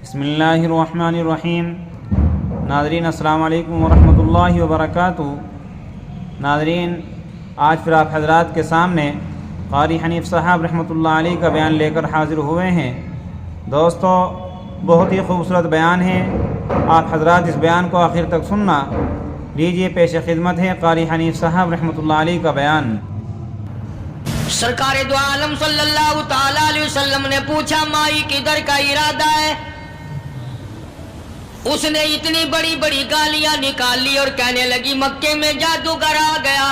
بسم اللہ الرحمن الرحیم۔ ناظرین السلام علیکم ورحمۃ اللہ وبرکاتہ۔ ناظرین، آج پھر آپ حضرات کے سامنے قاری حنیف صاحب رحمۃ اللہ علیہ کا بیان لے کر حاضر ہوئے ہیں۔ دوستو، بہت ہی خوبصورت بیان ہے، آپ حضرات اس بیان کو آخر تک سننا۔ لیجیے، پیش خدمت ہے قاری حنیف صاحب رحمۃ اللہ علیہ کا بیان۔ سرکار دو عالم صلی اللہ تعالی علیہ وسلم نے پوچھا، مائی کدھر کا ارادہ ہے؟ اس نے اتنی بڑی بڑی گالیاں نکال لی اور کہنے لگی، مکے میں جادوگر آ گیا،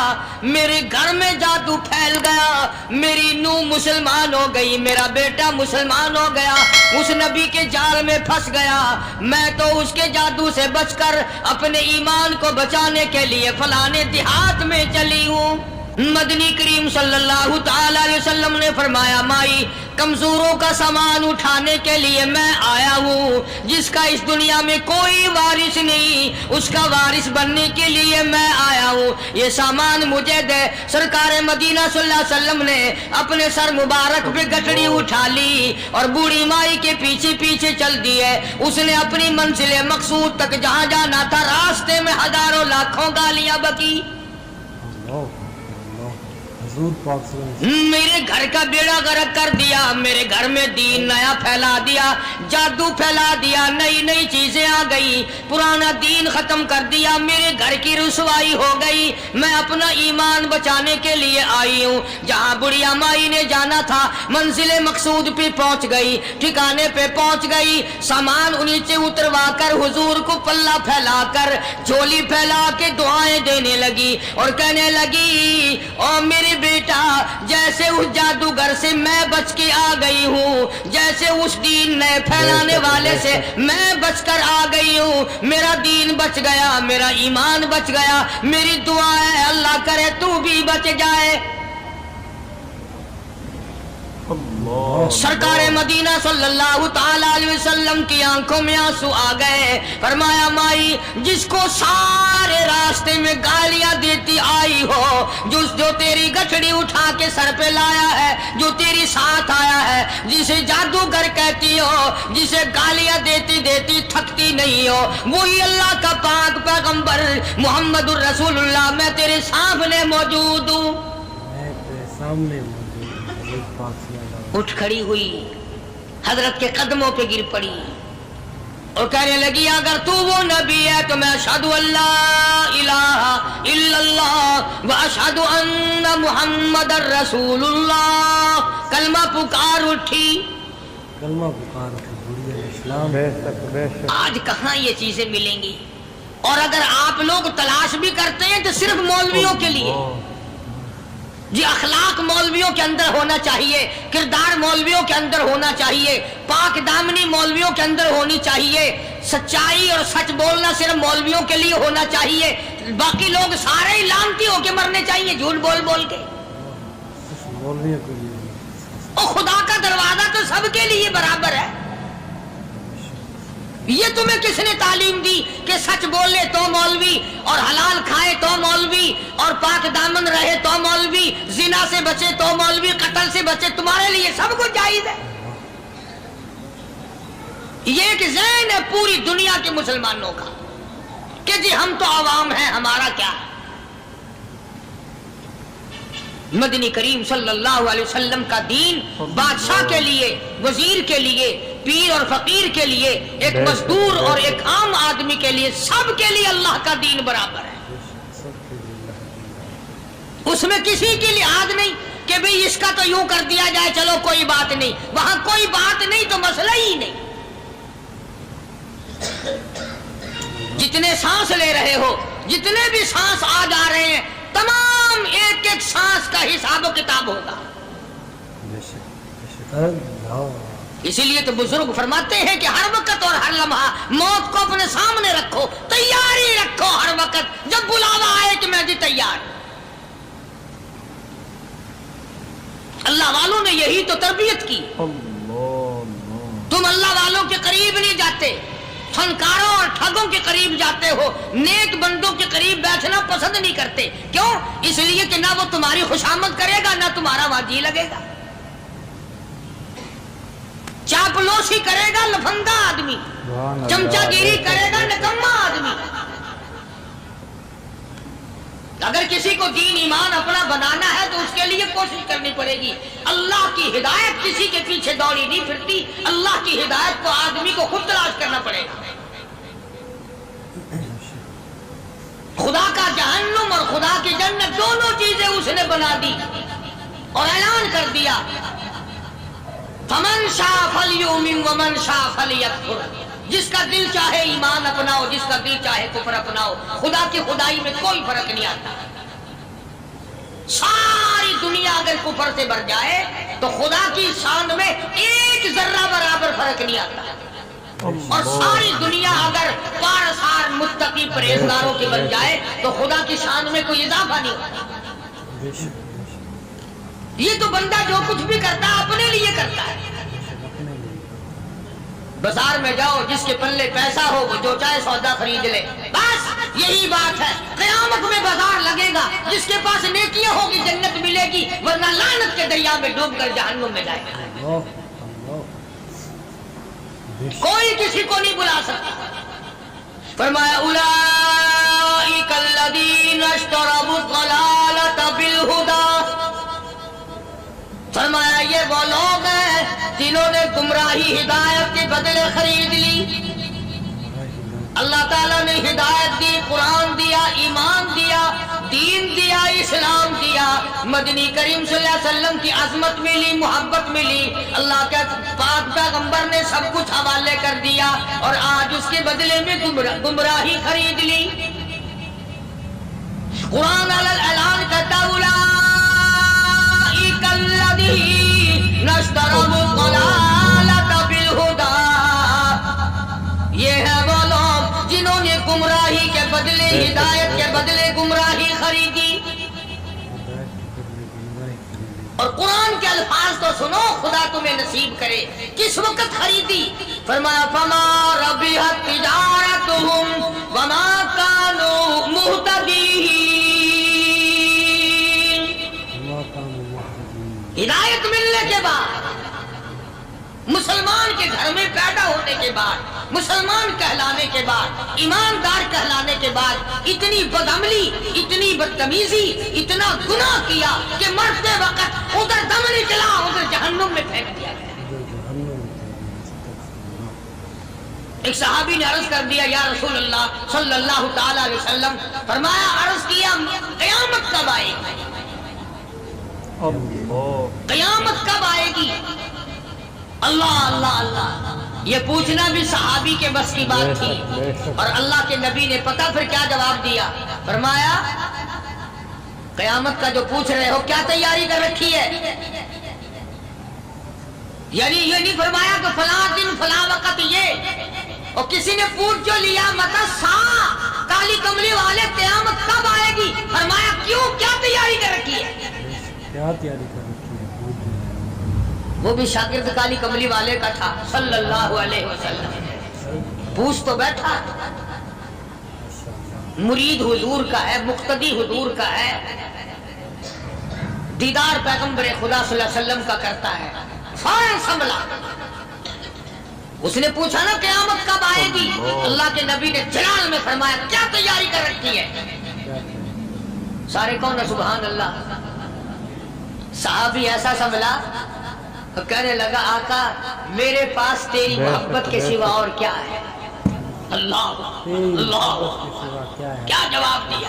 میرے گھر میں جادو پھیل گیا، میری نوح مسلمان ہو گئی، میرا بیٹا مسلمان ہو گیا، اس نبی کے جال میں پھنس گیا، میں تو اس کے جادو سے بچ کر اپنے ایمان کو بچانے کے لیے فلانے دیہات میں چلی ہوں۔ مدنی کریم صلی اللہ تعالی علیہ وسلم نے فرمایا، مائی کمزوروں کا سامان اٹھانے کے لیے میں آیا ہوں، جس کا اس دنیا میں کوئی وارث نہیں، اس کا وارث بننے کے لیے میں آیا ہوں، یہ سامان مجھے دے۔ سرکار مدینہ صلی اللہ علیہ وسلم نے اپنے سر مبارک پہ گٹڑی اٹھا لی اور بوڑھی مائی کے پیچھے پیچھے چل دیے۔ اس نے اپنی منزل مقصود تک جہاں جانا تھا، راستے میں ہزاروں لاکھوں گالیاں بکی۔ میرے گھر کا بیڑا غرق کر دیا، میرے گھر میں دین نیا پھیلا دیا، جادو پھیلا دیا، نئی نئی چیزیں آ گئی، پرانا دین ختم کر دیا، میرے گھر کی رسوائی ہو گئی، میں اپنا ایمان بچانے کے لیے آئی ہوں۔ جہاں بڑھیا مائی نے جانا تھا، منزل مقصود پہ پہنچ گئی، ٹھکانے پہ پہنچ گئی، سامان نیچے اتروا کر حضور کو پلہ پھیلا کر جھولی پھیلا کے دعائیں دینے لگی اور کہنے لگی، او میرے بیٹا، جیسے اس جادوگر سے میں بچ کے آ گئی ہوں، جیسے اس دین نئے پھیلانے والے سے میں بچ کر آ گئی ہوں، میرا دین بچ گیا، میرا ایمان بچ گیا، میری دعا ہے اللہ کرے تو بھی بچ جائے۔ سرکار مدینہ صلی اللہ تعالی علیہ وسلم کی آنکھوں میں آنسو آ گئے۔ فرمایا، مائی جس کو سارے راستے میں گالیاں دیتی آئی ہو، جو تیری گٹھڑی اٹھا کے سر پہ لایا ہے، جو تیری ساتھ آیا ہے، جسے جادوگر کہتی ہو، جسے گالیاں دیتی دیتی تھکتی نہیں ہو، وہی اللہ کا پاک پیغمبر محمد الرسول اللہ، میں تیرے سامنے موجود ہوں۔ اٹھ کھڑی ہوئی، حضرت کے قدموں پہ گر پڑی اور کہنے لگی، اگر تو وہ نبی ہے تو میں اشہد ان لا الہ الا اللہ و اشہد ان محمد الرسول اللہ۔ کلمہ پکار اٹھی، کلمہ پکار اٹھی۔ آج کہاں یہ چیزیں ملیں گی؟ اور اگر آپ لوگ تلاش بھی کرتے ہیں تو صرف مولویوں کے لیے۔ جی، اخلاق مولویوں کے اندر ہونا چاہیے، کردار مولویوں کے اندر ہونا چاہیے، پاک دامنی مولویوں کے اندر ہونی چاہیے، سچائی اور سچ بولنا صرف مولویوں کے لیے ہونا چاہیے، باقی لوگ سارے ہی لانتی ہو کے مرنے چاہیے جھوٹ بول بول کے۔ اور خدا کا دروازہ تو سب کے لیے برابر ہے۔ یہ تمہیں کس نے تعلیم دی کہ سچ بولے تو مولوی، اور حلال کھائے تو مولوی، اور پاک دامن رہے تو مولوی، زنا سے بچے تو مولوی، قتل سے بچے؟ تمہارے لیے سب کچھ جائز ہے۔ یہ ایک ذہن ہے پوری دنیا کے مسلمانوں کا کہ جی ہم تو عوام ہیں، ہمارا کیا ہے۔ مدنی کریم صلی اللہ علیہ وسلم کا دین بادشاہ کے لیے، وزیر کے لیے، پیر اور فقیر کے لیے، ایک مزدور اور ایک عام آدمی کے لیے، سب کے لیے اللہ کا دین برابر ہے۔ اس میں کسی کی لحاظ نہیں کہ بھئی اس کا تو یوں کر دیا جائے، چلو کوئی بات نہیں، وہاں کوئی بات نہیں تو مسئلہ ہی نہیں۔ جتنے سانس لے رہے ہو، جتنے بھی سانس آ جا رہے ہیں، تمام ایک ایک سانس کا حساب و کتاب ہوگا۔ اسی لیے تو بزرگ فرماتے ہیں کہ ہر وقت اور ہر لمحہ موت کو اپنے سامنے رکھو، تیاری رکھو ہر وقت، جب بلاوا آئے کہ میں جی تیار۔ اللہ والوں نے یہی تو تربیت کی۔ تم اللہ والوں کے قریب نہیں جاتے، فنکاروں اور ٹھگوں کے قریب جاتے ہو، نیک بندوں کے قریب بیٹھنا پسند نہیں کرتے۔ کیوں؟ اس لیے کہ نہ وہ تمہاری خوشامد کرے گا، نہ تمہارا وہاں جی لگے گا، چاپلوسی کرے گا لفندہ آدمی۔ چمچا گیری کرے گا نکما آدمی. اگر کسی کو دین ایمان اپنا بنانا ہے تو اس کے لیے کوشش کرنی پڑے گی. اللہ کی ہدایت کسی کے پیچھے دوڑی نہیں پھرتی. اللہ کی ہدایت کو آدمی کو خود تلاش کرنا پڑے گا. خدا کا جہنم اور خدا کی جنت دونوں چیزیں اس نے بنا دی اور اعلان کر دیا فمن شاء فلیؤمن ومن شاء فلیکفر. جس کا دل چاہے ایمان اپناؤ, جس کا دل چاہے کفر اپناؤ. خدا کی خدائی میں کوئی فرق نہیں آتا. ساری دنیا اگر کفر سے بھر جائے تو خدا کی شان میں ایک ذرہ برابر فرق نہیں آتا. اور ساری دنیا اگر پارسار متقی پرہیزگاروں کی بن جائے تو خدا کی شان میں کوئی اضافہ نہیں ہوتا. یہ تو بندہ جو کچھ بھی کرتا ہے اپنے لیے کرتا ہے. بازار میں جاؤ, جس کے پلے پیسہ ہو وہ جو چاہے سودا خرید لے, بس یہی بات ہے. قیامت میں بازار لگے گا, جس کے پاس نیکیاں ہوگی جنت ملے گی, ورنہ لعنت کے دریا میں ڈوب کر جہنم میں جائے گا. کوئی کسی کو نہیں بلا سکتا. فرمایا اولئک الذین اشتروا الضلالۃ بالہدی. فرمایا یہ وہ لوگ ہیں جنہوں نے گمراہی ہدایت کے بدلے خرید لی. اللہ تعالیٰ نے ہدایت دی, قرآن دیا, ایمان دیا, دین دیا, اسلام دیا, مدنی کریم صلی اللہ علیہ وسلم کی عظمت ملی, محبت ملی, اللہ کے پاک پیغمبر نے سب کچھ حوالے کر دیا, اور آج اس کے بدلے میں گمراہی خرید لی. قرآن اعلان کرتا اولئک الذین اشتروا الضلالۃ بالہدی. یہ ہے وہ لوگ جنہوں نے گمراہی کے بدلے ہدایت کے بدلے گمراہی خریدی. اور قرآن کے الفاظ تو سنو, خدا تمہیں نصیب کرے. کس وقت خریدی؟ فرمایا فما ربحت تجارتہم وما کانوا مہتدین. ہدایت ملنے کے بعد, مسلمان کے گھر میں پیدا ہونے کے بعد, مسلمان کہلانے کے بعد, ایماندار کہلانے کے بعد اتنی بدعملی, اتنی بدتمیزی, اتنا گناہ کیا کہ مرتے وقت ادھر دم نکلا, ادھر جہنم میں پھینک دیا گیا. ایک صحابی نے عرض کر دیا یا رسول اللہ صلی اللہ تعالی علیہ وسلم. فرمایا, عرض کیا قیامت کب آئے گی؟ قیامت کب آئے گی؟ اللہ اللہ اللہ, یہ پوچھنا بھی صحابی کے بس کی بات تھی. اور اللہ کے نبی نے پتہ پھر کیا جواب دیا؟ فرمایا قیامت کا جو پوچھ رہے ہو کیا تیاری کر رکھی ہے؟ یعنی یہ نہیں فرمایا کہ فلاں دن فلاں وقت یہ, اور کسی نے پوچھ جو لیا متا سا کالی کملی والے قیامت کب آئے گی؟ فرمایا کیوں, کیا تیاری کر رکھی ہے؟ کیا تیاری کر رکھی ہے؟ وہ بھی شاگرد کالی کملی والے کا تھا صلی اللہ علیہ وسلم. پوچھ تو بیٹھا, مرید حضور کا ہے, مقتدی حضور کا ہے, دیدار پیغمبر خدا صلی اللہ علیہ وسلم کا کرتا ہے. فوراً سنبھلا. اس نے پوچھا نا قیامت کب آئے گی؟ اللہ کے نبی نے جلال میں فرمایا کیا تیاری کر رکھی ہے؟ سارے کون ہے سبحان اللہ. صحابی ایسا سنبھلا تو کہنے لگا آقا میرے پاس تیری محبت کے سوا اور کیا ہے؟ اللہ اللہ, کیا جواب دیا؟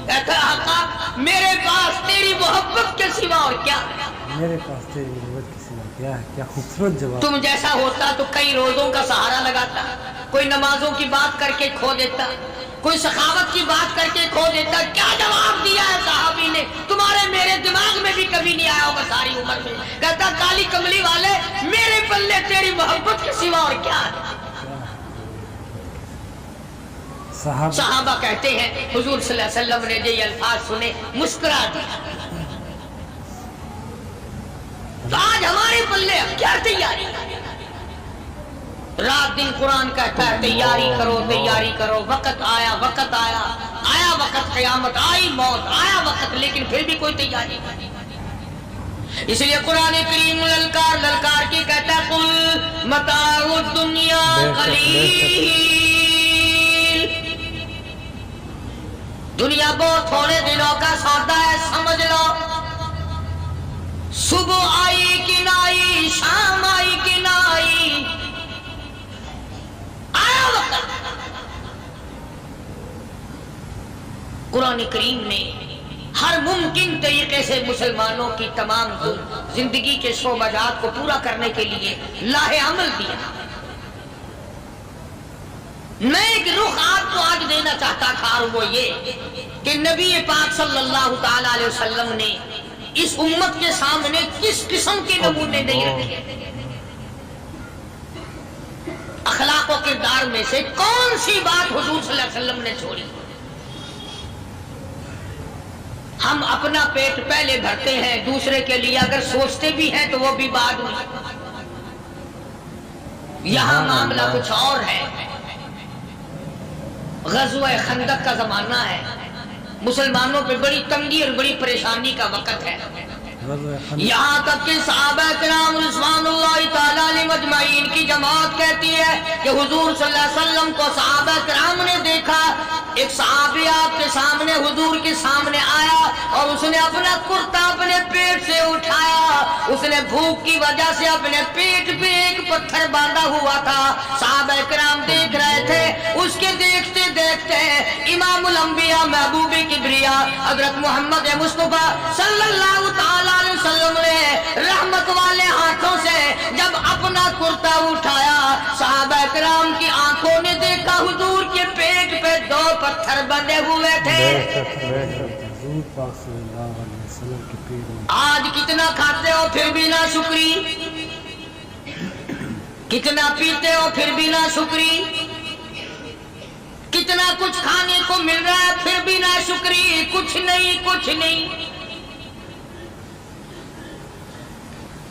کہتا آقا میرے پاس تیری محبت کے سوا اور کیا ہے؟ میرے پاس تیری محبت کے سوا کیا ہے؟ کیا خوبصورت جواب. تم جیسا ہوتا تو کئی روزوں کا سہارا لگاتا, کوئی نمازوں کی بات کر کے کھو دیتا, کوئی سخاوت کی بات کر کے کھو دیتا. کیا جواب دیا ہے صحابی نے؟ تمہارے میرے دماغ میں بھی کبھی نہیں آیا ہوگا ساری عمر میں. کہتا کالی کملی والے میرے پلے تیری محبت کے سوا اور کیا ہے؟ صحابہ کہتے ہیں حضور صلی اللہ علیہ وسلم نے یہ الفاظ سنے مسکرا دیا. آج ہمارے پلے کیا تیاری؟ رات دن قرآن کہتا ہے تیاری کرو تیاری کرو. وقت آیا, وقت آیا, آیا وقت, قیامت آئی, موت آیا وقت, لیکن پھر بھی کوئی تیاری نہیں. اس لیے قرآن کریم للکار للکار کی کہتا ہے قل متاع الدنیا खलील। दुनिया बहुत थोड़े दिनों का सौदा है, समझ लो। सुबह आई कि ना आई, शाम आई कि ना आई, आया वक्त। कुरान करीम ने हर मुमकिन तरीके से मुसलमानों की तमाम जिंदगी के शोबाजात को पूरा करने के लिए लाहे अमल दिया। मैं एक रुख आपको आज देना चाहता था, और वो ये कि नबी पाक सल्लल्लाहु ताला अलैहि वसल्लम ने इस उम्मत के सामने किस किस्म के नमूने नहीं रखे। अखलाक और किरदार में से कौन सी बात हुजूर सल्लल्लाहु अलैहि वसल्लम ने छोड़ी। हम अपना पेट पहले भरते हैं, दूसरे के लिए अगर सोचते भी हैं तो वो भी बाद में। यहां मामला कुछ और है। ग़ज़वा खंदक का जमाना है, मुसलमानों पे बड़ी तंगी और बड़ी परेशानी का वक्त है। यहाँ तक कि सहाबा किराम रिज़वानुल्लाहि ताला अलैहिम अजमाइन की जमात कहती है कि हुजूर सल्लल्लाहु अलैहि वसल्लम को सहाबा किराम ने देखा। एक सहाबी आपके सामने हुजूर के सामने आया और उसने अपना कुर्ता अपने पेट से उठाया। उसने भूख की वजह से अपने पेट पे एक पत्थर बांधा हुआ था। सहाबा किराम देख रहे थे। उसके देखते देखते इमामुल अंबिया महबूब किबरिया हजरत मोहम्मद मुस्तफा सल्लल्लाहु ताला अलैहि वसल्लम ने रहमत वाले हाथों से जब अपना कुर्ता उठाया, सहाबा किराम की आंखों ने देखा हुजूर के पेट पे दो पत्थर बंधे हुए थे। आज कितना खाते हो फिर भी ना शुक्री, कितना पीते हो फिर भी ना शुक्री, कितना कुछ खाने को मिल रहा है फिर भी ना शुक्री, कुछ नहीं कुछ नहीं।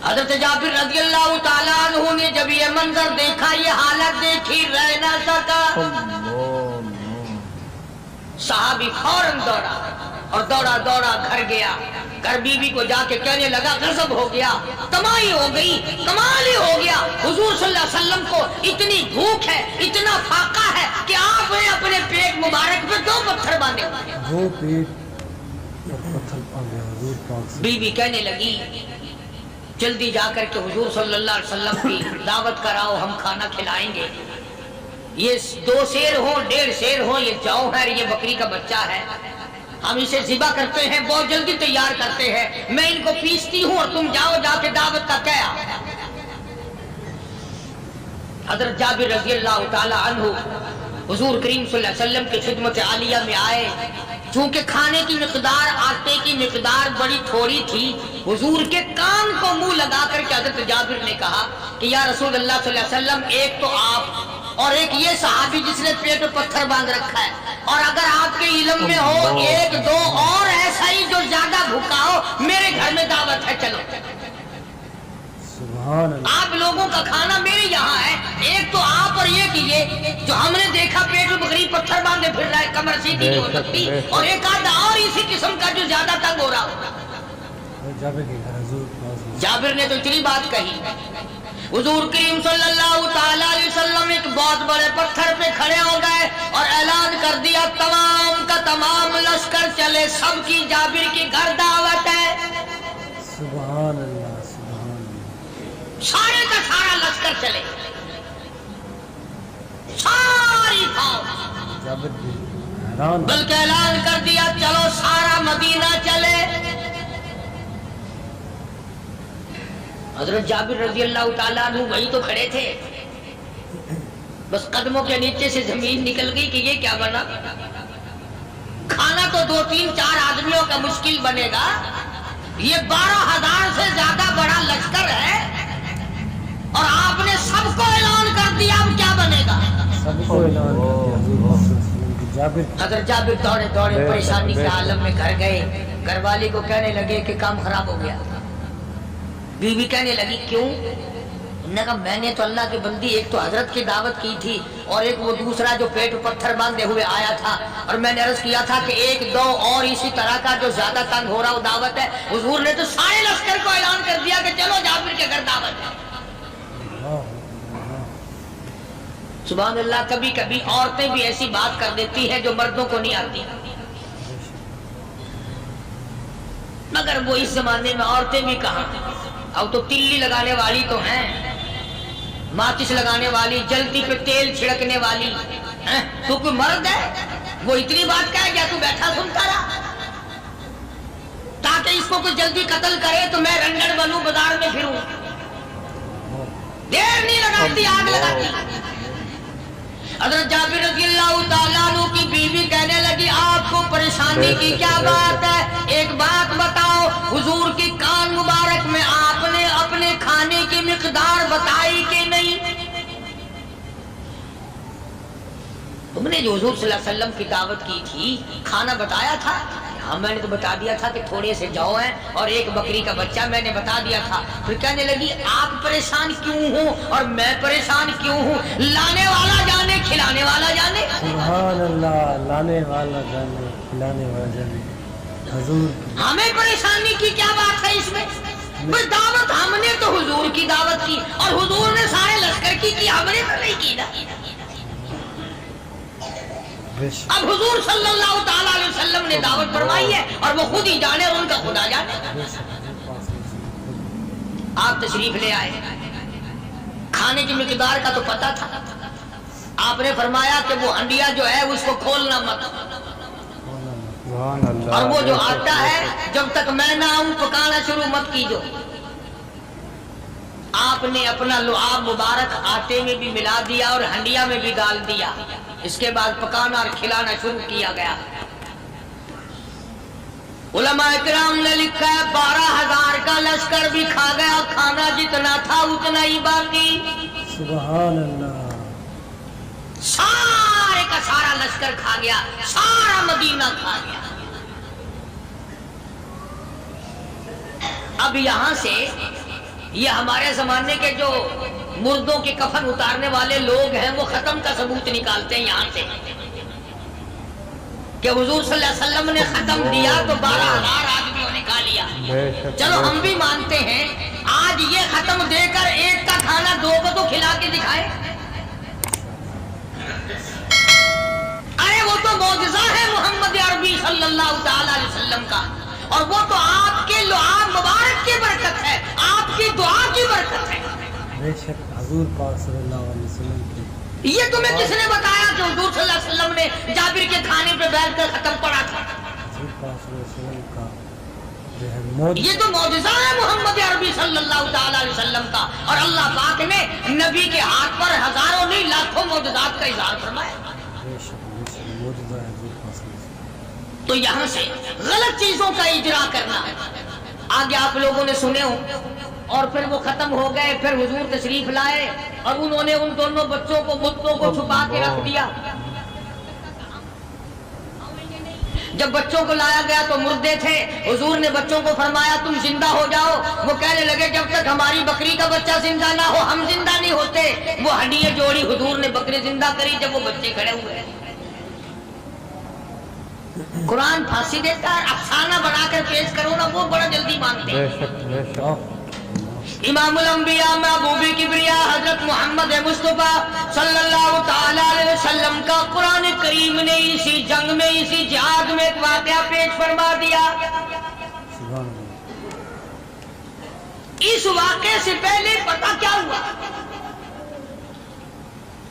हज़रत जाबिर रज़ियल्लाहु ताला अन्हु ने जब ये मंजर देखा, ये हालत देखी, रह ना सका। साहबी फौरन दौड़ा और दौड़ा दौड़ा घर गया। घर बीवी को जाके कहने लगा गजब हो गया, तमाही हो गई, कमाल ही हो गया। हुजूर सल्लल्लाहु अलैहि वसल्लम को इतनी भूख है, इतना फाका है कि आपने अपने पेट मुबारक पे दो पत्थर बांधे। बीवी कहने लगी जल्दी जाकर के हुजूर सल्लल्लाहु अलैहि वसल्लम की दावत कराओ, हम खाना खिलाएंगे। ये 2 शेर हो, 1.5 शेर हो, ये जौ है, ये बकरी का बच्चा है, हम इसे ज़िबा करते हैं, बहुत जल्दी तैयार करते हैं, मैं इनको पीसती हूँ और तुम जाओ जाके दावत का क्या। हज़रत जाबिर रज़ियल्लाहु ताला अन्हु हुजूर करीम सल्लल्लाहु अलैहि वसल्लम की खिदमत आलिया में आए। चूंकि खाने की मिकदार, आटे की मिकदार बड़ी थोड़ी थी, हुजूर के कान को मुंह लगा करके हज़रत जाबिर ने कहा कि या रसूल अल्लाह सल्लल्लाहु अलैहि वसल्लम, एक तो आप और एक ये सहाबी जिसने पेट में पत्थर बांध रखा है, और अगर आपके इल्म में हो 1-2 और ऐसा ही जो ज्यादा भूखा हो, मेरे घर में दावत है, चलो। आप लोगों का खाना मेरे यहाँ है। एक तो आप और ये कि ये जो हमने देखा पेट में बकरी पत्थर बांधे फिर रहा है, कमर सीधी नहीं हो सकती, और एक आधा और इसी किस्म का जो ज्यादा तंग हो रहा हो। जाबिर ने तो इतनी बात कही। हुजूर करीम सल्लल्लाहु ताला अलैहि वसल्लम एक बहुत बड़े पत्थर पे खड़े हो गए और ऐलान कर दिया तमाम का तमाम लश्कर चले, सबकी जाबिर की घर दावत है। सुभान अल्लाह, सुभान अल्लाह। सारे का सारा लश्कर चले, सारी फौज, बल्कि ऐलान कर दिया चलो सारा मदीना चले। हज़रत जाबिर रज़ियल्लाहु ताला अन्हु वही तो खड़े थे, बस कदमों के नीचे से जमीन निकल गई कि ये क्या बना। खाना तो 2-3-4 आदमियों का मुश्किल बनेगा, ये 12,000 से ज्यादा बड़ा लश्कर है और आपने सबको ऐलान कर दिया, अब क्या बनेगा। सबको ऐलान कर दिया। हज़रत जाबिर दौड़े दौड़े परेशानी के आलम में घर गए। घरवाली को कहने लगे कि काम खराब हो गया। बीवी कहने लगी क्यों? उन्होंने कहा मैंने तो अल्लाह की बंदी एक तो हजरत की दावत की थी और एक वो दूसरा जो पेट पत्थर बांधे हुए आया था, और मैंने अर्ज किया था कि 1-2 और इसी तरह का जो ज्यादा तंग हो रहा वो दावत है। हुजूर ने तो सारे लश्कर को ऐलान कर दिया कि चलो जाबिर के घर दावत है। سبحان اللہ. کبھی کبھی عورتیں بھی ایسی بات کر دیتی ہیں جو مردوں کو نہیں آتی، مگر وہ اس زمانے میں عورتیں بھی کہاں. اب تو تلی لگانے والی تو ہیں، ماچس لگانے والی، جلتی پہ تیل چھڑکنے والی. تو کوئی مرد ہے وہ اتنی بات کہے گیا تو بیٹھا سنتا رہا تاکہ اس کو کوئی جلدی قتل کرے تو میں رنڈر بنوں، بازار میں پھروں. دیر نہیں لگاتی، آگ لگاتی. حضرت جابر رضی اللہ تعالیٰ عنہ کی بیوی کہنے لگی آپ کو پریشانی کی کیا بات ہے؟ ایک بات بتاؤ، حضور کی کان مبارک میں آپ نے اپنے کھانے کی مقدار بتائی کہ نہیں؟ تم نے جو حضور صلی اللہ علیہ وسلم کی دعوت کی تھی کھانا بتایا تھا؟ ہاں میں نے تو بتا دیا تھا کہ تھوڑے سے جو ہیں اور ایک بکری کا بچہ میں نے بتا دیا تھا. پھر کہنے لگی آپ پریشان کیوں ہوں اور میں پریشان کیوں ہوں؟ لانے والا جانے کھلانے والا جانے. سبحان اللہ. لانے والا جانے کھلانے والا جانے. حضور ہمیں پریشانی کی کیا بات ہے اس میں؟ بس دعوت ہم نے تو حضور کی دعوت کی اور حضور نے سارے لشکر کی ہم نے تو نہیں کی نا. اب حضور صلی اللہ تعالیٰ علیہ وسلم نے دعوت فرمائی ہے اور وہ خود ہی جانے اور ان کا خدا جانے. آپ تشریف لے آئے، کھانے کی مقدار کا تو پتا تھا. آپ نے فرمایا کہ وہ ہنڈیا جو ہے اس کو کھولنا مت، اور وہ جو آٹا ہے جب تک میں نہ آؤں پکانا شروع مت کیجو. آپ نے اپنا لعاب مبارک آٹے میں بھی ملا دیا اور ہنڈیا میں بھی ڈال دیا. اس کے بعد پکانا اور کھلانا شروع کیا گیا. علماء اکرام نے لکھا ہے 12,000 کا لشکر بھی کھا گیا، کھانا جتنا تھا اتنا ہی باقی. سبحان اللہ. سارے کا سارا لشکر کھا گیا، سارا مدینہ کھا گیا. اب یہاں سے یہ ہمارے زمانے کے جو مردوں کے کفن اتارنے والے لوگ ہیں وہ ختم کا ثبوت نکالتے ہیں یہاں سے کہ حضور صلی اللہ علیہ وسلم نے ختم دیا تو 12,000 آدمیوں نے کھا لیا. چلو ہم بھی مانتے ہیں آج یہ ختم دے کر ایک کا کھانا 2 کو تو کھلا کے دکھائے. ارے وہ تو معجزہ ہے محمد عربی صلی اللہ تعالی علیہ وسلم کا، اور وہ تو آپ کے لعاب مبارک کی برکت ہے، آپ کی دعا کی برکت ہے. بے شک حضور پاک صلی اللہ علیہ وسلم کی. یہ تمہیں کس نے بتایا کہ حضور صلی اللہ علیہ وسلم نے جابر کے کھانے پہ بیٹھ کر ختم پڑا تھا؟ حضور پاک صلی اللہ علیہ وسلم کا جو ہے موت. یہ تو معجزہ ہے محمد عربی صلی اللہ تعالی علیہ وسلم کا، اور اللہ پاک نے نبی کے ہاتھ پر ہزاروں نہیں لاکھوں معجزات کا اظہار فرمایا. بے شک موجودہ ہے حضور پاک صلی اللہ علیہ وسلم. تو یہاں سے غلط چیزوں کا اجرا کرنا ہے. آگے آپ لوگوں نے سنے ہوں اور پھر وہ ختم ہو گئے، پھر حضور تشریف لائے اور انہوں نے ان دونوں بچوں کو بتوں کو چھپا کے رکھ دیا. جب بچوں کو لایا گیا تو مردے تھے. حضور نے بچوں کو فرمایا تم زندہ ہو جاؤ. وہ کہنے لگے جب تک ہماری بکری کا بچہ زندہ نہ ہو ہم زندہ نہیں ہوتے. وہ ہڈیاں جوڑی، حضور نے بکری زندہ کری جب وہ بچے کھڑے ہوئے. قرآن پھانسی دیتا ہے، افسانہ بنا کر پیش کرو نا وہ بڑا جلدی مانتے ہیں. امام الانبیاء محبوب کبریا حضرت محمد مصطفیٰ صلی اللہ تعالی علیہ وسلم کا قرآن کریم نے اسی جنگ میں اسی جہاد میں ایک واقعہ پیش فرما دیا. اس واقعے سے پہلے پتہ کیا ہوا؟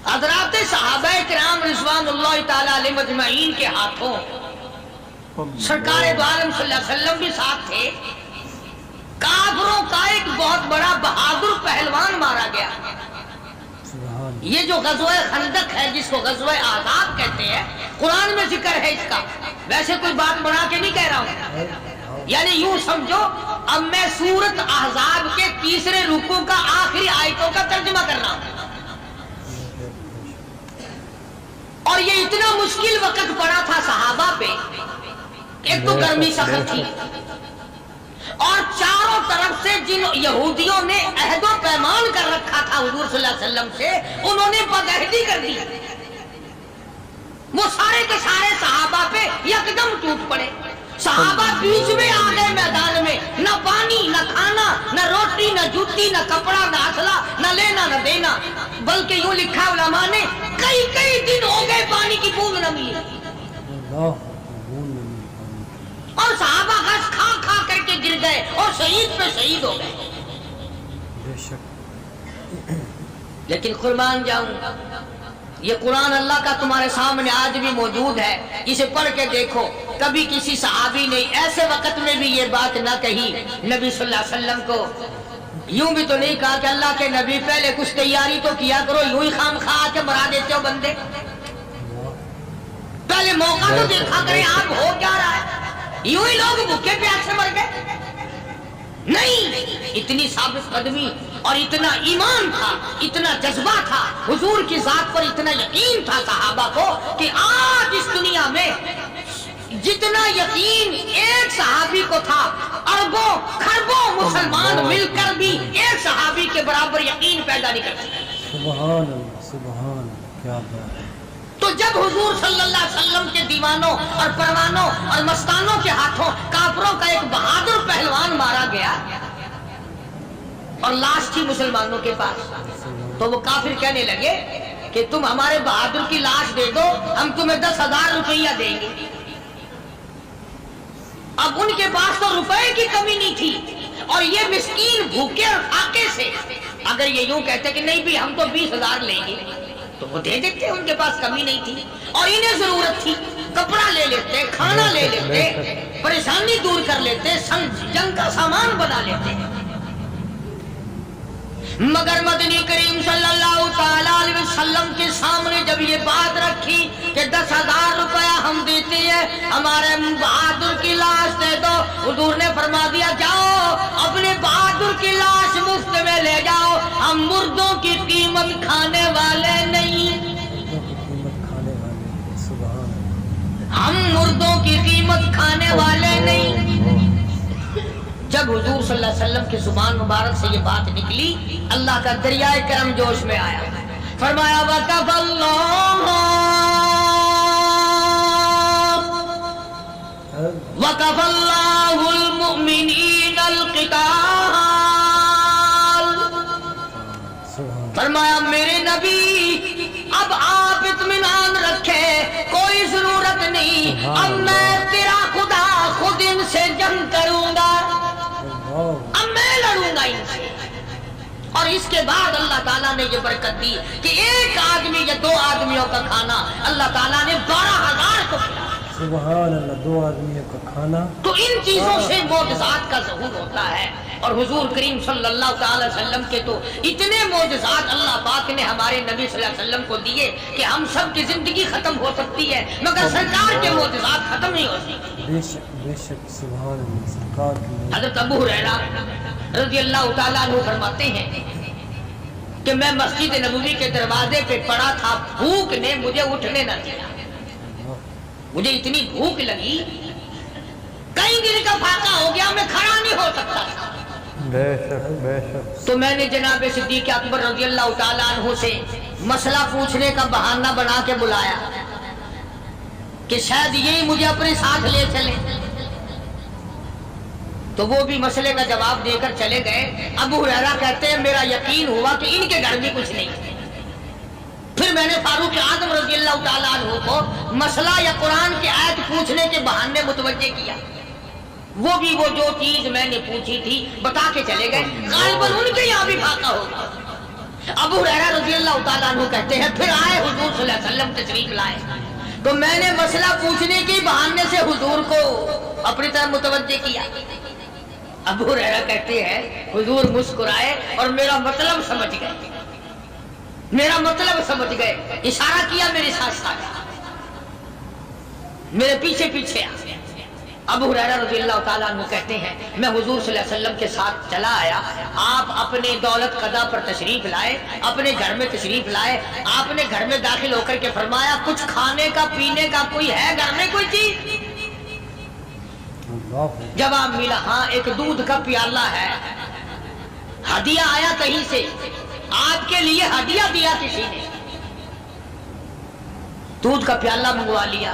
حضرات صحابہ کرام رضوان اللہ تعالی علیہ مجمعین کے ہاتھوں سرکار دو عالم صلی اللہ علیہ وسلم بھی ساتھ تھے. کافروں کا ایک بہت بڑا بہادر پہلوان مارا گیا. یہ جو غزوہ خندق ہے جس کو غزوہ احزاب کہتے ہیں، قرآن میں ذکر ہے اس کا. ویسے کوئی بات بنا کے نہیں کہہ رہا ہوں، یعنی یوں سمجھو اب میں سورت احزاب کے 3 رکوع کا آخری آیتوں کا ترجمہ کر رہا ہوں. اور یہ اتنا مشکل وقت پڑا تھا صحابہ پہ. ایک تو گرمی سخت تھی اور چاروں طرف سے جن یہودیوں نے عہد و پیمان کر رکھا تھا حضور صلی اللہ علیہ وسلم سے، انہوں نے بدعہدی کر دی. وہ سارے کے سارے صحابہ پہ یکدم ٹوٹ پڑے. सहाबा बीच में आ गए मैदान में, न पानी न खाना न रोटी न जूती न कपड़ा न असला न लेना न देना, बल्कि यूं लिखा उलमा ने कई कई दिन हो गए पानी की बूंद न मिली। और सहाबा घास खा खा करके गिर गए और शहीद पे शहीद हो गए। लेकिन कुर्बान जाऊं, ये कुरान अल्लाह का तुम्हारे सामने आज भी मौजूद है, इसे पढ़ के देखो। कभी किसी सहाबी ने ऐसे वक्त में भी ये बात ना कही नबी सल्लल्लाहु अलैहि वसल्लम को, यूं भी तो नहीं कहा कि अल्लाह के नबी पहले कुछ तैयारी तो किया करो, यूं ही खाम खा के मरा देते हो बंदे, पहले मौका तो देखा करें आप हो क्या रहा है, यूं ही लोग भूखे प्यास से मर गए। नहीं, इतनी साबित कदमी और इतना ईमान था, इतना जज्बा था, हुजूर की जात पर इतना यकीन था सहाबा को कि आज इस दुनिया में जितना यकीन एक सहाबी को था, अरबों खरबों मुसलमान मिलकर भी एक सहाबी के बराबर यकीन पैदा नहीं कर सकते। सुभान अल्लाह, सुभान अल्लाह, क्या बात है। तो जब हुजूर सल्लल्लाहु अलैहि वसल्लम के दीवानों और परवानों और मस्तानों के हाथों काफिरों का एक बहादुर पहलवान मारा गया और लाश थी मुसलमानों के पास, तो वो काफिर कहने लगे कि तुम हमारे बहादुर की लाश दे दो, हम तुम्हें 10,000 रुपया देंगे। अब उनके पास तो रुपए की कमी नहीं थी, और ये मिस्कीन भूखे और फाके से अगर ये यूं कहते कि नहीं भी हम तो 20,000 लेंगे, तो वो दे देते, उनके पास कमी नहीं थी। और इन्हें जरूरत थी, कपड़ा ले लेते, खाना ले लेते, परेशानी दूर कर लेते, जंग का सामान बना लेते। मगर मदनी करीम सल्लल्लाहु ताला अलैहि वसल्लम के सामने जब ये बात रखी कि 10,000 रुपया हम देते हैं, हमारे बहादुर की लाश दे दो, हुजूर ने फरमा दिया जाओ अपने बहादुर की लाश मुफ्त में ले जाओ, हम मुर्दों की कीमत खाने वाले नहीं, हम मुर्दों की कीमत खाने वाले नहीं। जब हुजूर सल्लल्लाहु अलैहि वसल्लम की जुबान मुबारक से ये बात निकली, अल्लाह का दरियाए करम जोश में आया, फरमाया वकफल्लाहुल मुमिनीनल क़िताल, फरमाया मेरे नबी अब आप इत्मीनान रखे, कोई जरूरत नहीं, अब मैं तेरा खुदा खुद इनसे जंग करूंगा, अब मैं लड़ूंगा इनसे। और इसके बाद अल्लाह ताला ने ये बरकत दी कि एक आदमी या 2 आदमियों का खाना अल्लाह ताला ने 12,000 को खिलाया। सुभान अल्लाह, 2 आदमियों का खाना। तो इन चीजों से मोजज़ात का ज़हूर होता है। और हुजूर करीम सल्लल्लाहु अलैहि वसल्लम के तो इतने मोजज़ात अल्लाह पाक ने हमारे नबी सल्लल्लाहु अलैहि वसल्लम को दिए कि हम सब की जिंदगी खत्म हो सकती है, मगर सरकार के मोजज़ात खत्म नहीं हो सकती। बेशक बेशक, सुभान अल्लाह, सरकार की। हज़रत अबू हुरैरा रज़ियल्लाहु ताला अन्हु फरमाते हैं कि मैं मस्जिद नबवी के दरवाजे पे पड़ा था, भूख ने मुझे उठने न दिया, मुझे इतनी भूख लगी, कई दिन का फाका हो गया, मैं खड़ा नहीं हो सकता था। बेशक बेशक। तो मैंने जनाब सिद्दीक़ अकबर रज़ियल्लाहु ताला अन्हु से मसला पूछने का बहाना बना के बुलाया कि शायद यही मुझे अपने साथ ले चले। तो वो भी मसले का जवाब देकर चले गए। अबू हुरैरा कहते हैं मेरा यकीन हुआ कि इनके घर में कुछ नहीं। फिर मैंने फारूक आज़म रज़ियल्लाहु ताला अन्हु को मसला या कुरान की आयत पूछने के बहाने मुतवज्जे किया। वो भी वो जो चीज मैंने पूछी थी बता के चले गए, गालिबन उनके यहाँ भी फाका होगा। अबू हुरैरा रज़ियल्लाहु ताला अन्हु कहते हैं फिर आए हुजूर सल्लल्लाहु अलैहि वसल्लम तशरीफ लाए, तो मैंने मसला पूछने के बहाने से हुजूर को अपनी तरफ मुतवज्जे किया। अबू हुरैरा कहते हैं हुजूर मुस्कुराए और मेरा मतलब समझ गए, मेरा मतलब समझ गए, इशारा किया मेरे साथ साथ, मेरे पीछे पीछे आ। अबू हुरैरा रज़ियल्लाहु ताला अन्हु कहते हैं मैं हुजूर सल्लल्लाहु अलैहि वसल्लम के साथ चला आया, आप अपने दौलत कदा पर तशरीफ लाए, अपने घर में तशरीफ लाए, आपने घर में दाखिल होकर के फरमाया कुछ खाने का पीने का कोई है घर में कोई चीज? जवाब मिला हाँ एक दूध का प्याला है, हदिया आया कहीं से, आपके लिए हदिया दिया किसी ने, दूध का प्याला मंगवा लिया।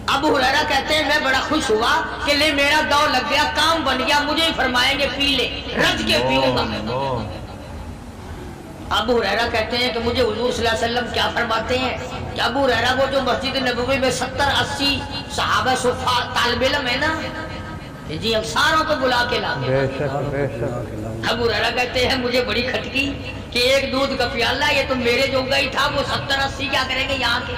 अबू हुरैरा कहते हैं मैं बड़ा खुश हुआ कि ले मेरा दौर लग गया, काम बन गया, मुझे ही फरमाएंगे पी ले, रज के पीऊंगा। अबू हुरैरा कहते हैं कि मुझे हुजूर सल्लल्लाहु अलैहि वसल्लम क्या फरमाते हैं कि अबू हुरैरा को जो मस्जिद नबवी में 70-80 सहाबा सुफा तालिब इल्म है ना, जी हम सारों को बुला के ला। अबू हुरैरा कहते हैं मुझे बड़ी खटकी कि एक दूध का प्याला, ये तो मेरे जोगा ही था, वो 70-80 क्या करेंगे यहाँ के।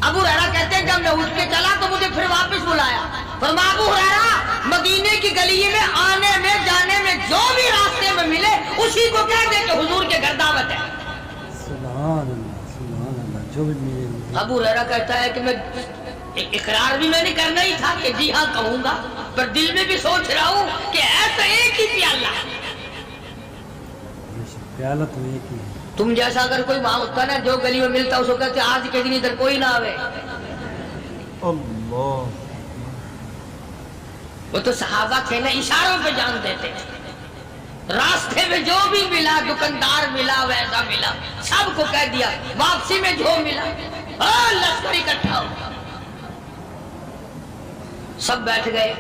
अबू हुरैरा कहते हैं जब मैं उठ के चला तो मुझे फिर वापस बुलाया, फरमाया अबू हुरैरा मदीने की गली में आने में जाने में जो भी रास्ते में मिले उसी को कह दे कि हुजूर के घर दावत है। सुभान अल्लाह, जो भी मिले। अबू हुरैरा कहता है कि मैं इकरार भी मैंने करना ही था कि जी हाँ कहूंगा, पर दिल में भी सोच रहा हूँ कि ऐसा एक ही प्याला, प्याला तो एक ही है। तुम जैसा अगर कोई वहां होता ना जो गली में मिलता उसको कहते आज के दिन इधर कोई ना आवे। वो तो सहाबा थे ना, इशारों पे जान देते थे। रास्ते में जो भी मिला, दुकानदार मिला, वैसा मिला, सबको कह दिया। वापसी में जो मिला लश्कर इकट्ठा हो, सब बैठ गए।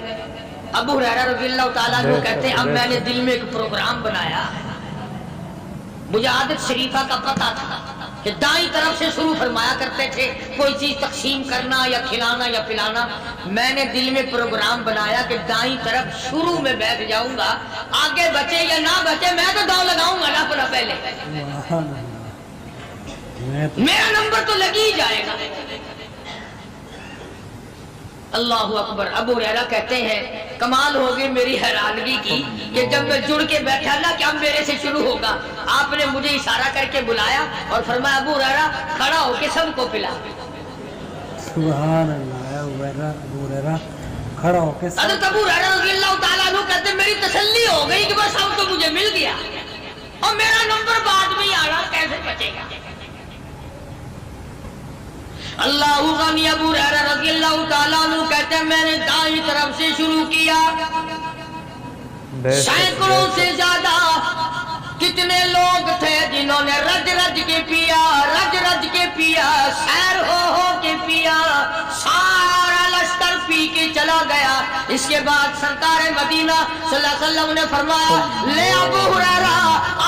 अबू हुरैरा रज़ियल्लाहु ताला अन्हु कहते हैं अब मैंने दिल में एक प्रोग्राम बनाया। मुझे आदत शरीफा का पता था कि दाई तरफ से शुरू फरमाया करते थे कोई चीज तकसीम करना या खिलाना या पिलाना। मैंने दिल में प्रोग्राम बनाया कि दाई तरफ शुरू में बैठ जाऊंगा, आगे बचे या ना बचे मैं तो दांव लगाऊंगा ना अपना पहले, मेरा नंबर तो लग ही जाएगा। अल्लाहु अकबर। अबू हुरैरा कहते हैं कमाल हो गई मेरी हैरानगी की कि जब मैं जुड़ के बैठा ना कि अब मेरे से शुरू होगा, आपने मुझे इशारा करके बुलाया और फरमाया अबू हुरैरा खड़ा होके सबको पिला। सुभान अल्लाह। अबू हुरैरा खड़ा होके हज़रत अबू हुरैरा रज़ियल्लाहु ताला अन्हु कहते मेरी तसल्ली हो गई कि बस अब तो मुझे मिल गया और मेरा नंबर बाद में ही आ रहा, कैसे बचेगा। अल्लाहु गनी। अबू हुरैरा रज़ियल्लाहु ताला अन्हु कहते हैं मैंने दाईं तरफ से शुरू किया, सैकड़ों से ज्यादा कितने लोग थे जिन्होंने रज रज के पिया, रज रज के पिया, सैर हो के पिया, सारा लश्कर पी के चला गया। इसके बाद सरकार मदीना सल्लल्लाहु अलैहि वसल्लम ने फरमाया ले अबू हुरैरा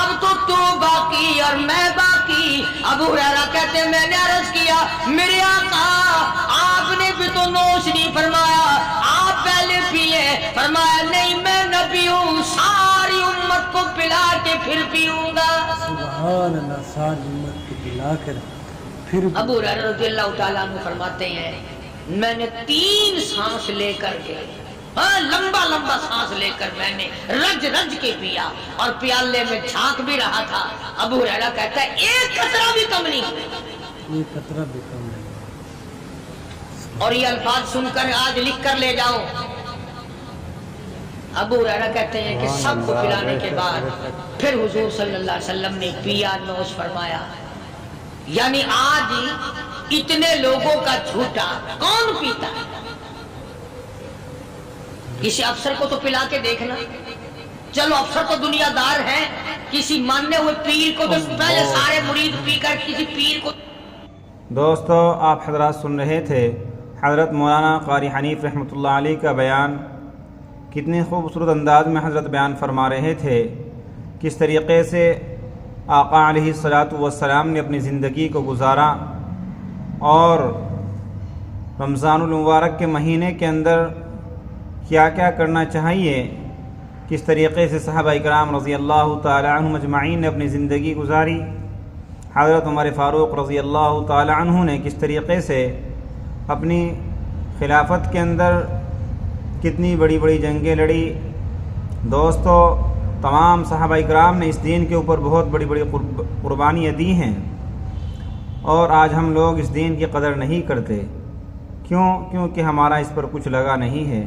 अब तो तू बाकी और मैं बाकी। अबू हुरैरा कहते मैंने अर्ज किया मेरे आका आपने भी तो नोश नहीं फरमाया, आप पहले पिए। फरमाया नहीं मैं नबी हूँ, सारी उम्मत को पिला के फिर पीऊंगा। सुभान अल्लाह, सारी उम्मत को पिला कर फिर। अबू हुरैरा रज़ियल्लाहु ताला अन्हु फरमाते हैं मैंने 3 सांस लेकर के, लंबा लंबा सांस लेकर मैंने रज रज के पिया और प्याले में झांक भी रहा था। अबू हुरैरा कहता है एक कतरा भी कम नहीं, एक कतरा भी कम नहीं। और ये अल्फाज सुनकर आज लिख कर ले जाओ। अबू हुरैरा कहते हैं कि सबको पिलाने के बाद फिर हुजूर सल्लल्लाहु अलैहि वसल्लम ने पिया, नोश फरमाया। यानी आज इतने लोगों का झूठा कौन पीता है? किसी अफसर को तो पिला के देखना, चलो अफसर तो दुनियादार है, किसी मानने हुए पीर को तो पहले सारे मुरीद पीकर किसी पीर को। दोस्तों आप हजरात सुन रहे थे हज़रत मौलाना क़ारी हनीफ़ रहमतुल्लाह अलैह का बयान। कितने खूबसूरत अंदाज में हज़रत बयान फरमा रहे थे, किस तरीक़े से आका अलैहिस्सलातु वस्सलाम ने अपनी ज़िंदगी को गुजारा और रमज़ानुल मुबारक के महीने के अंदर क्या क्या करना चाहिए, किस तरीक़े से सहाबा इकराम रज़ियल्लाहु ताला अन्हुम अजमाइन ने अपनी ज़िंदगी गुजारी। हज़रत उमर फ़ारूक़ रज़ियल्लाहु ताला अन्हु ने किस तरीक़े से अपनी खिलाफत के अंदर कितनी बड़ी बड़ी जंगें लड़ी। दोस्तों तमाम सहाबा इकराम ने इस दीन के ऊपर बहुत बड़ी बड़ी कुर्बानियाँ दी हैं और आज हम लोग इस दीन की कदर नहीं करते। क्यों? क्योंकि हमारा इस पर कुछ लगा नहीं है।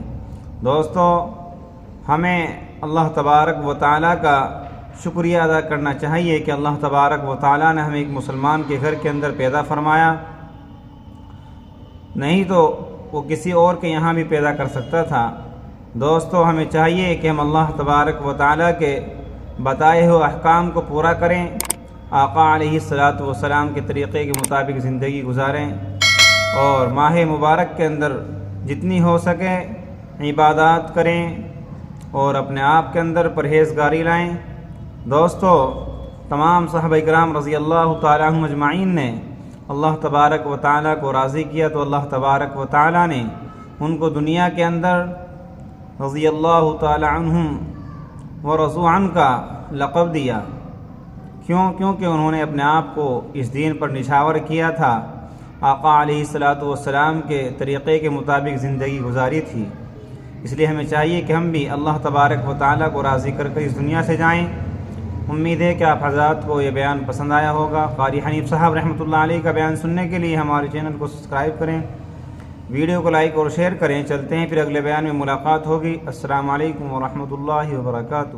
दोस्तों हमें अल्लाह तबारक व तआला का शुक्रिया अदा करना चाहिए कि अल्लाह तबारक व तआला ने हमें एक मुसलमान के घर के अंदर पैदा फरमाया, नहीं तो वो किसी और के यहाँ भी पैदा कर सकता था। दोस्तों हमें चाहिए कि हम अल्लाह तबारक व तआला के बताए हुए अहकाम को पूरा करें, आका अलैहिस्सलातु वस्सलाम के तरीक़े के मुताबिक ज़िंदगी गुजारें اور ماہ مبارک کے اندر جتنی ہو سکے عبادات کریں اور اپنے آپ کے اندر پرہیزگاری لائیں۔ دوستو، تمام صحابہ کرام رضی اللہ تعالیٰ عنہم اجمعین نے اللہ تبارک و تعالیٰ کو راضی کیا تو اللہ تبارک و تعالیٰ نے ان کو دنیا کے اندر رضی اللہ تعالیٰ عنہم ورضوا عنہ کا لقب دیا۔ کیونکہ انہوں نے اپنے آپ کو اس دین پر نچھاور کیا تھا، آقا علیہ الصلاۃ والسلام کے طریقے کے مطابق زندگی گزاری تھی۔ اس لیے ہمیں چاہیے کہ ہم بھی اللہ تبارک و تعالیٰ کو راضی کر کے اس دنیا سے جائیں۔ امید ہے کہ آپ حضرات کو یہ بیان پسند آیا ہوگا۔ قاری حنیف صاحب رحمۃ اللہ علیہ کا بیان سننے کے لیے ہمارے چینل کو سبسکرائب کریں، ویڈیو کو لائک اور شیئر کریں۔ چلتے ہیں پھر اگلے بیان میں ملاقات ہوگی۔ السلام علیکم ورحمۃ اللہ وبرکاتہ۔